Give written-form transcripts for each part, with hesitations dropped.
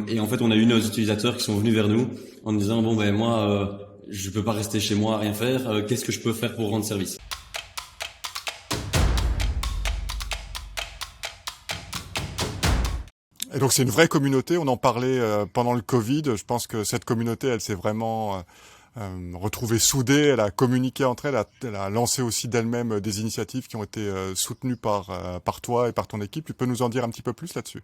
Et en fait, on a eu nos utilisateurs qui sont venus vers nous en disant bon ben moi, je peux pas rester chez moi à rien faire. Qu'est-ce que je peux faire pour rendre service? Et donc c'est une vraie communauté, on en parlait pendant le Covid, je pense que cette communauté, elle s'est vraiment retrouvée soudée, elle a communiqué entre elles, elle a lancé aussi d'elle-même des initiatives qui ont été soutenues par toi et par ton équipe. Tu peux nous en dire un petit peu plus là-dessus?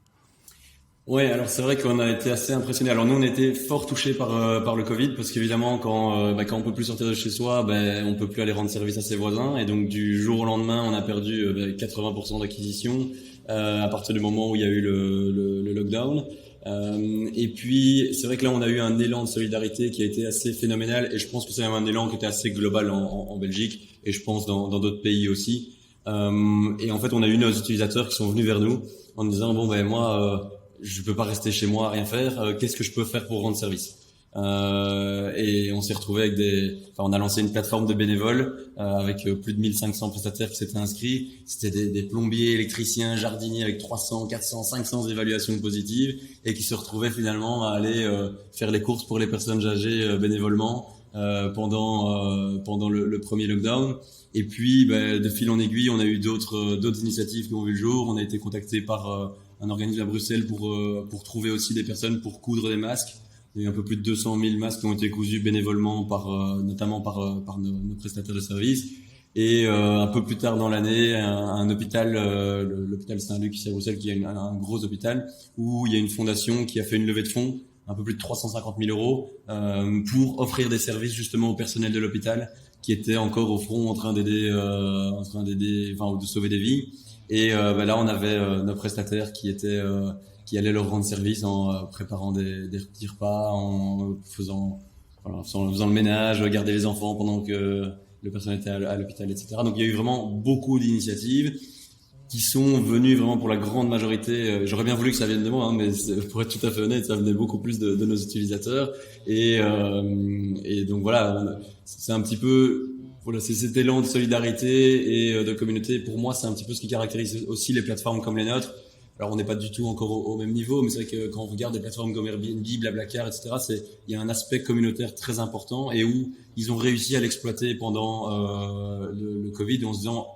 Ouais, alors c'est vrai qu'on a été assez impressionnés. Alors nous, on était fort touchés par le Covid parce qu'évidemment, quand on peut plus sortir de chez soi, on peut plus aller rendre service à ses voisins. Et donc du jour au lendemain, on a perdu 80% d'acquisition à partir du moment où il y a eu le lockdown. Et puis c'est vrai que là, on a eu un élan de solidarité qui a été assez phénoménal. Et je pense que c'est un élan qui était assez global en Belgique et je pense dans d'autres pays aussi. Et en fait, on a eu nos utilisateurs qui sont venus vers nous en disant bon ben moi je peux pas rester chez moi à rien faire. Qu'est-ce que je peux faire pour rendre service? Et on s'est retrouvé avec on a lancé une plateforme de bénévoles avec plus de 1500 prestataires qui s'étaient inscrits. C'était des plombiers, électriciens, jardiniers avec 300, 400, 500 évaluations positives et qui se retrouvaient finalement à aller faire les courses pour les personnes âgées bénévolement pendant le premier lockdown. Et puis, de fil en aiguille, on a eu d'autres initiatives qui ont vu le jour. On a été contacté par un organisme à Bruxelles pour trouver aussi des personnes pour coudre des masques. Il y a eu un peu plus de 200 000 masques qui ont été cousus bénévolement notamment par nos prestataires de services. Et un peu plus tard dans l'année, un hôpital, l'hôpital Saint-Luc ici à Bruxelles, qui est un gros hôpital, où il y a une fondation qui a fait une levée de fonds, un peu plus de 350 000 euros, pour offrir des services justement au personnel de l'hôpital qui était encore au front en train d'aider, enfin, de sauver des vies. Et là, on avait nos prestataires qui allaient leur rendre service en préparant des petits repas, en faisant le ménage, garder les enfants pendant que le personnel était à l'hôpital, etc. Donc, il y a eu vraiment beaucoup d'initiatives qui sont venues vraiment pour la grande majorité. J'aurais bien voulu que ça vienne de moi, mais pour être tout à fait honnête, ça venait beaucoup plus de nos utilisateurs. Et donc voilà, c'est un petit peu, voilà, c'est cet élan de solidarité et de communauté. Pour moi, c'est un petit peu ce qui caractérise aussi les plateformes comme les nôtres. Alors, on n'est pas du tout encore au même niveau, mais c'est vrai que quand on regarde des plateformes comme Airbnb, Blablacar, etc., il y a un aspect communautaire très important et où ils ont réussi à l'exploiter pendant le Covid en se disant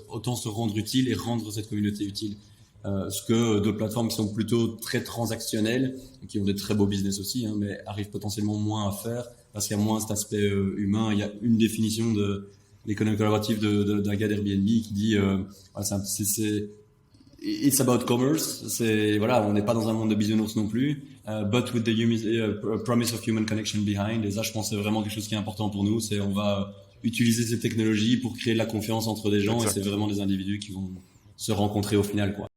autant se rendre utile et rendre cette communauté utile. Ce que d'autres plateformes qui sont plutôt très transactionnelles, qui ont des très beaux business aussi, mais arrivent potentiellement moins à faire parce qu'il y a moins cet aspect humain. Il y a une définition de l'économie collaborative d'un gars d'Airbnb qui dit it's about commerce. C'est voilà, on n'est pas dans un monde de bisounours non plus, but with the promise of human connection behind. Et ça, je pense, c'est vraiment quelque chose qui est important pour nous. C'est on va utiliser ces technologies pour créer de la confiance entre des gens. Exactement. Et c'est vraiment des individus qui vont se rencontrer au final, quoi.